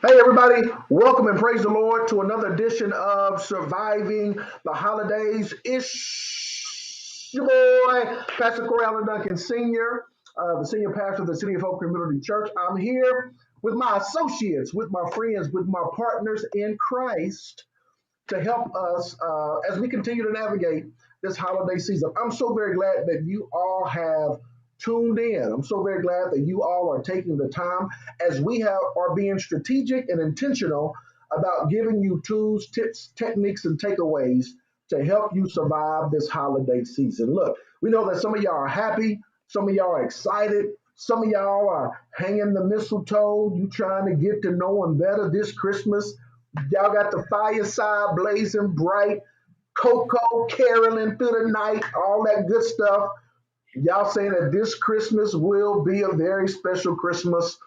Hey, everybody, welcome and praise the Lord to another edition of Surviving the Holidays. It's your boy, Pastor Corey Allen Duncan Sr., the senior pastor of the City of Hope Community Church. I'm here with my associates, with my friends, with my partners in Christ to help us as we continue to navigate this holiday season. I'm so very glad that you all have tuned in. I'm so very glad that you all are taking the time as we are being strategic and intentional about giving you tools, tips, techniques, and takeaways to help you survive this holiday season. Look, we know that some of y'all are happy, some of y'all are excited, some of y'all are hanging the mistletoe, you trying to get to know them better this Christmas. Y'all got the fireside blazing bright, cocoa caroling through the night, all that good stuff. Y'all saying that this Christmas will be a very special Christmas.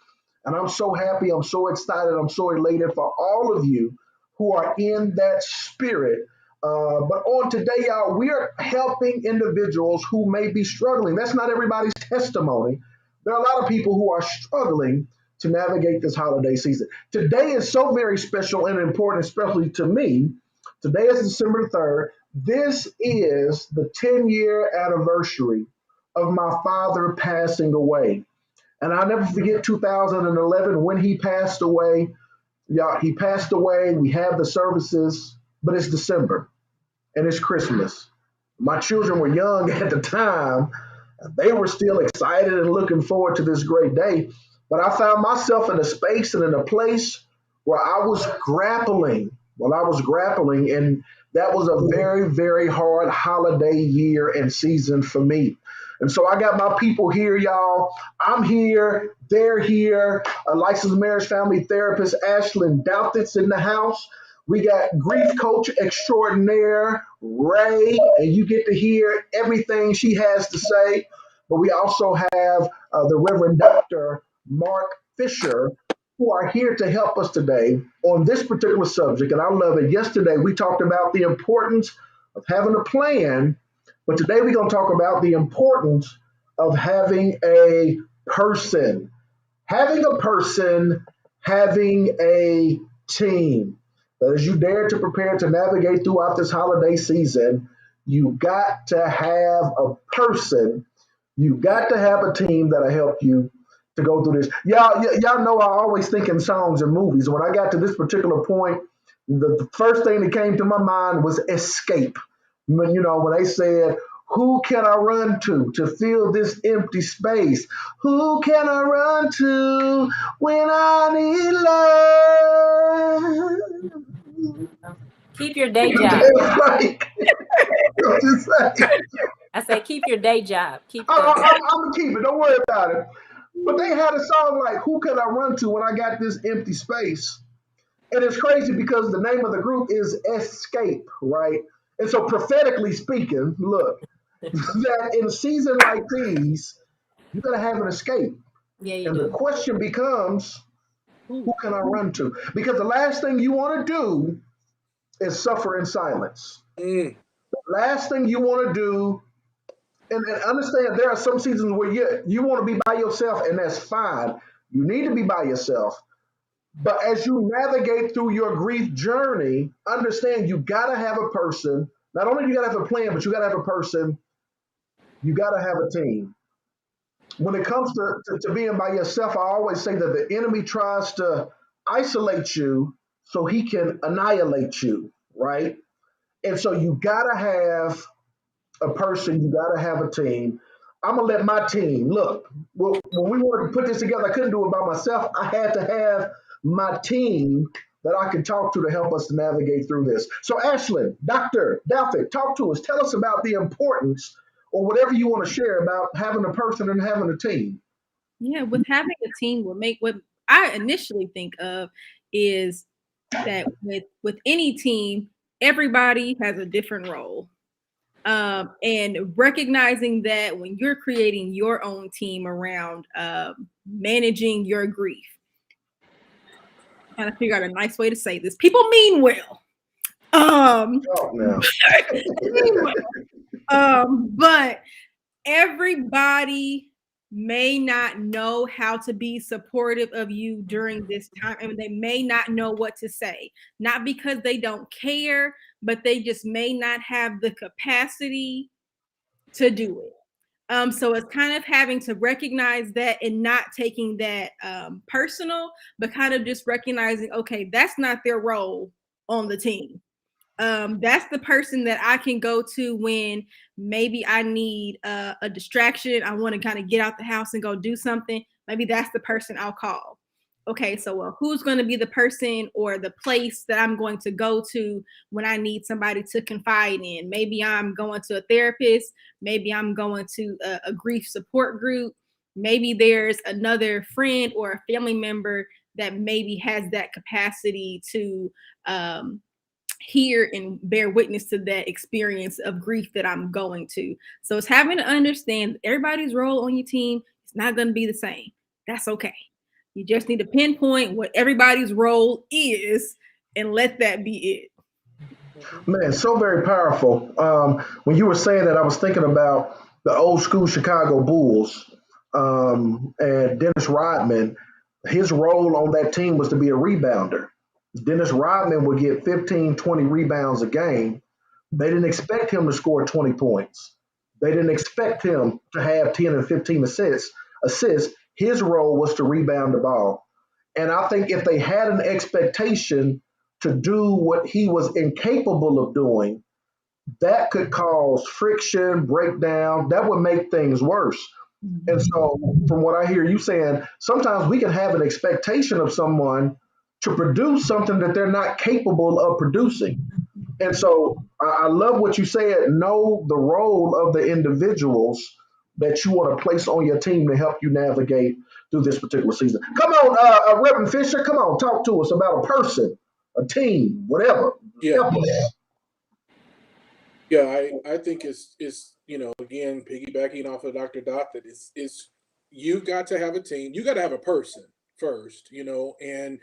And I'm so happy, I'm so excited, I'm so elated for all of you who are in that spirit. But on today, y'all, we are helping individuals who may be struggling. That's not everybody's testimony. There are a lot of people who are struggling to navigate this holiday season. Today is so very special and important, especially to me. Today is December 3rd. This is the 10-year anniversary of my father passing away. And I'll never forget 2011 when he passed away. Yeah, he passed away. We have the services, but it's December and it's Christmas. My children were young at the time. They were still excited and looking forward to this great day. But I found myself in a space and in a place where I was grappling. Well, I was grappling, and that was a very, very hard holiday year and season for me. And so I got my people here, y'all. I'm here. They're here. A licensed marriage family therapist, Ashlyn Douthat's in the house. We got grief coach extraordinaire, Ray, and you get to hear everything she has to say. But we also have the Reverend Dr. Mark Fisher, who are here to help us today on this particular subject. And I love it. Yesterday, we talked about the importance of having a plan, but today we're going to talk about the importance of having a person, having a person, having a team. But as you dare to prepare to navigate throughout this holiday season, you got to have a person, you got to have a team that'll help you to go through this. Y'all know I always think in songs and movies. When I got to this particular point, the first thing that came to my mind was escape. When they said, who can I run to fill this empty space? Who can I run to when I need love? Keep your day job. Right. I say keep your day job. I'm gonna keep it. Don't worry about it. But they had a song like, who can I run to when I got this empty space? And it's crazy because the name of the group is Escape, right? And so prophetically speaking, look, that in a season like these, you gotta have an escape. Yeah, you and do. The question becomes, who can I run to? Because the last thing you want to do is suffer in silence. The last thing you want to do, and understand there are some seasons where you want to be by yourself, and that's fine. You need to be by yourself. But as you navigate through your grief journey, understand you got to have a person. Not only do you got to have a plan, but you got to have a person. You got to have a team. When it comes to being by yourself, I always say that the enemy tries to isolate you so he can annihilate you, right? And so you got to have a person, you got to have a team. I'm going to let my team look. Well, when we wanted to put this together, I couldn't do it by myself. I had to have my team that I could talk to help us to navigate through this. So, Ashlyn, Dr. Douthat, talk to us. Tell us about the importance or whatever you want to share about having a person and having a team. Yeah, with having a team what I initially think of is that with any team, everybody has a different role. And recognizing that when you're creating your own team around managing your grief, trying to figure out a nice way to say this. People mean well. But everybody may not know how to be supportive of you during this time, and they may not know what to say, not because they don't care, but they just may not have the capacity to do it. So it's kind of having to recognize that and not taking that personal, but kind of just recognizing, okay, that's not their role on the team. That's the person that I can go to when maybe I need a distraction. I want to kind of get out the house and go do something. Maybe that's the person I'll call. Okay, so who's going to be the person or the place that I'm going to go to when I need somebody to confide in? Maybe I'm going to a therapist. Maybe I'm going to a grief support group. Maybe there's another friend or a family member that maybe has that capacity to hear and bear witness to that experience of grief that I'm going to. So it's having to understand everybody's role on your team is not going to be the same. That's okay. You just need to pinpoint what everybody's role is and let that be it. Man, so very powerful. When you were saying that, I was thinking about the old school Chicago Bulls and Dennis Rodman. His role on that team was to be a rebounder. Dennis Rodman would get 15, 20 rebounds a game. They didn't expect him to score 20 points. They didn't expect him to have 10 and 15 assists. His role was to rebound the ball. And I think if they had an expectation to do what he was incapable of doing, that could cause friction, breakdown. That would make things worse. And so, from what I hear you saying, sometimes we can have an expectation of someone to produce something that they're not capable of producing. And so, I love what you said. Know the role of the individuals that you want to place on your team to help you navigate through this particular season. Come on, Reverend Fisher, come on, talk to us about a person, a team, whatever. Yeah, Help us. yeah. I think it's again piggybacking off of Dr. Dot that is you got to have a team. You got to have a person first, and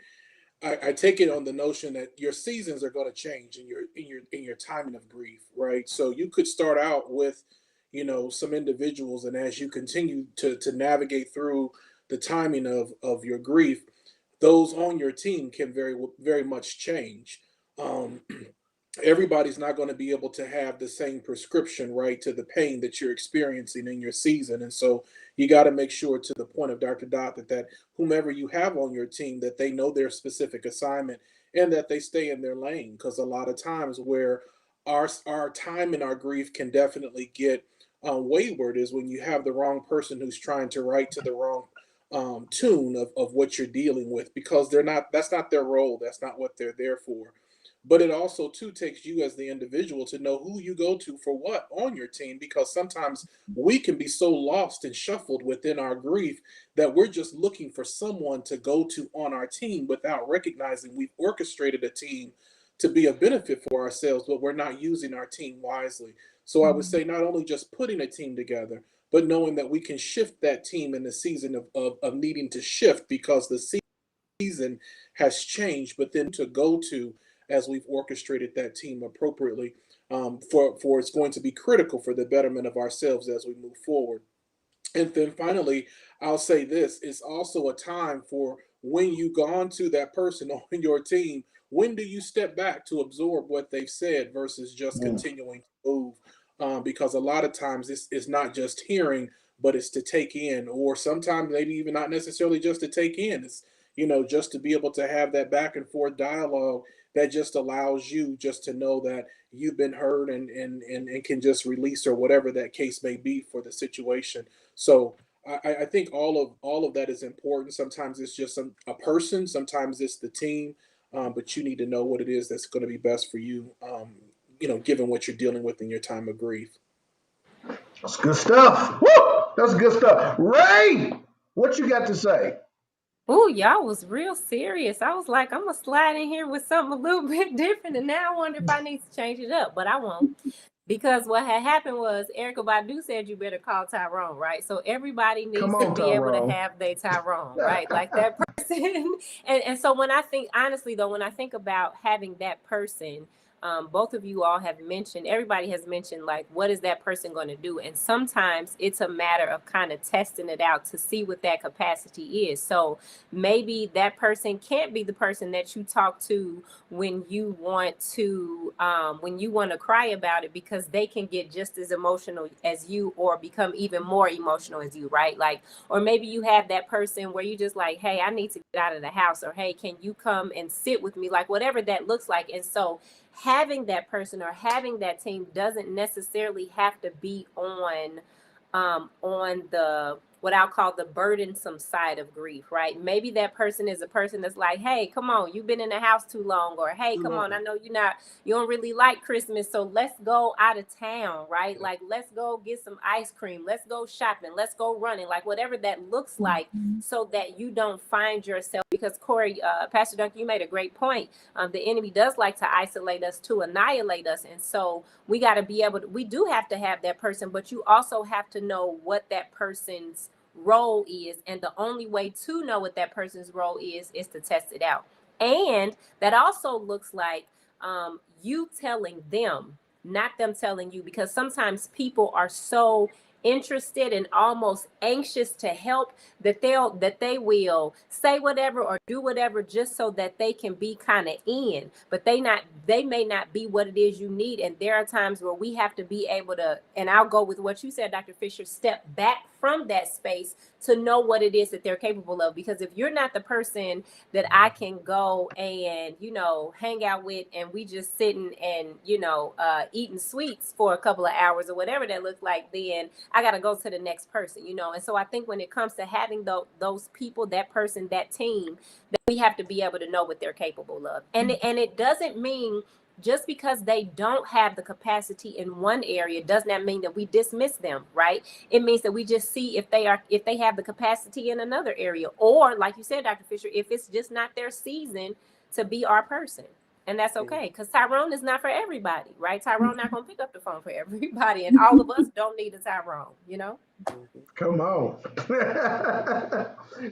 I take it on the notion that your seasons are going to change in your timing of grief, right? So you could start out with, some individuals, and as you continue to navigate through the timing of your grief, those on your team can very much change. Um, Everybody's not going to be able to have the same prescription, right, to the pain that you're experiencing in your season. And so you got to make sure, to the point of Dr. Dot, that whomever you have on your team, that they know their specific assignment and that they stay in their lane. Because a lot of times where our time and our grief can definitely get wayward is when you have the wrong person who's trying to write to the wrong tune of what you're dealing with, because that's not their role. That's not what they're there for. But it also too takes you as the individual to know who you go to for what on your team, because sometimes we can be so lost and shuffled within our grief that we're just looking for someone to go to on our team without recognizing we've orchestrated a team to be a benefit for ourselves, but we're not using our team wisely. So I would say not only just putting a team together, but knowing that we can shift that team in the season of needing to shift because the season has changed, but then to go to as we've orchestrated that team appropriately, for it's going to be critical for the betterment of ourselves as we move forward. And then finally, I'll say this: it's also a time for when you gone to that person on your team. When do you step back to absorb what they've said versus just Mm. continuing to move? Because a lot of times it's not just hearing, but it's to take in, or sometimes maybe even not necessarily just to take in. It's just to be able to have that back and forth dialogue that just allows you just to know that you've been heard and can just release, or whatever that case may be for the situation. So I think all of that is important. Sometimes it's just a person, sometimes it's the team, but you need to know what it is that's going to be best for you, given what you're dealing with in your time of grief. That's good stuff. Woo! That's good stuff. Ray, what you got to say? Oh, y'all was real serious. I was like, I'm gonna slide in here with something a little bit different, and now I wonder if I need to change it up, but I won't. Because what had happened was Erica Badu said you better call Tyrone, right? So everybody Come needs to on, be able to Tyrone. have their Tyrone, right? Like that person. And so when I think, honestly though, when I think about having that person, both of you all have mentioned, everybody has mentioned, like, what is that person going to do? And sometimes it's a matter of kind of testing it out to see what that capacity is. So maybe that person can't be the person that you talk to when you want to cry about it, because they can get just as emotional as you or become even more emotional as you, right? Like, or maybe you have that person where you just like, hey, I need to get out of the house, or hey, can you come and sit with me? Like, whatever that looks like. And so having that person or having that team doesn't necessarily have to be on the, what I'll call the burdensome side of grief, right? Maybe that person is a person that's like, hey, come on, you've been in the house too long, or hey, come on, I know you don't really like Christmas, so let's go out of town, right? Like, let's go get some ice cream, let's go shopping, let's go running, like whatever that looks like, so that you don't find yourself, because Corey, Pastor Duncan, you made a great point. The enemy does like to isolate us, to annihilate us. And so we got to be able to, we do have to have that person, but you also have to know what that person's role is. And the only way to know what that person's role is to test it out. And that also looks like you telling them, not them telling you, because sometimes people are so interested and almost anxious to help that they will say whatever or do whatever just so that they can be kind of in, but they may not be what it is you need. And there are times where we have to be able to, and I'll go with what you said, Dr. Fisher, step back from that space to know what it is that they're capable of. Because if you're not the person that I can go and, hang out with, and we just sitting and, eating sweets for a couple of hours or whatever that looks like, then I got to go to the next person, And so I think when it comes to having those people, that person, that team, that we have to be able to know what they're capable of. And it doesn't mean just because they don't have the capacity in one area does not mean that we dismiss them, right? It means that we just see if they have the capacity in another area, or like you said, Dr. Fisher, if it's just not their season to be our person. And that's okay, because Tyrone is not for everybody, right? Tyrone not going to pick up the phone for everybody, and all of us don't need a Tyrone, Come on.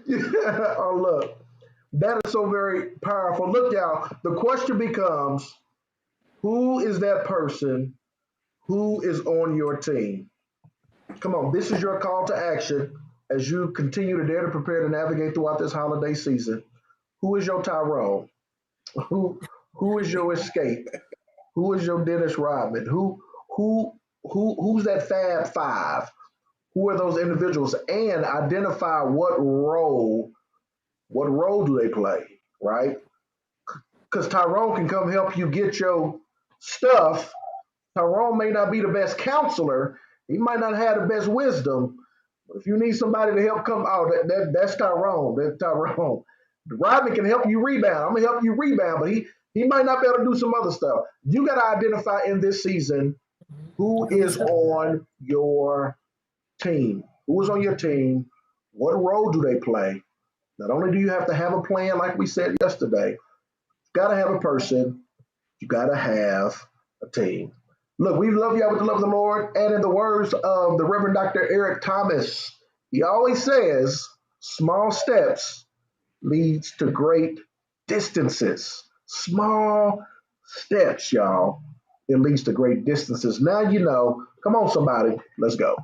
Yeah. Oh, look. That is so very powerful. Look, y'all, the question becomes, who is that person who is on your team? Come on, this is your call to action as you continue to dare to prepare to navigate throughout this holiday season. Who is your Tyrone? Who is your escape? Who is your Dennis Rodman? Who's that Fab Five? Who are those individuals? And identify what role do they play, right? Because Tyrone can come help you get your stuff. Tyrone may not be the best counselor. He might not have the best wisdom. But if you need somebody to help come out, that's Tyrone. That's Tyrone. Rodman can help you rebound. I'm gonna help you rebound, but he might not be able to do some other stuff. You got to identify in this season who is on your team. Who is on your team? What role do they play? Not only do you have to have a plan, like we said yesterday, you got to have a person. You got to have a team. Look, we love y'all with the love of the Lord. And in the words of the Reverend Dr. Eric Thomas, he always says, small steps leads to great distances. Small steps, y'all. It leads to great distances. Now you know. Come on, somebody. Let's go.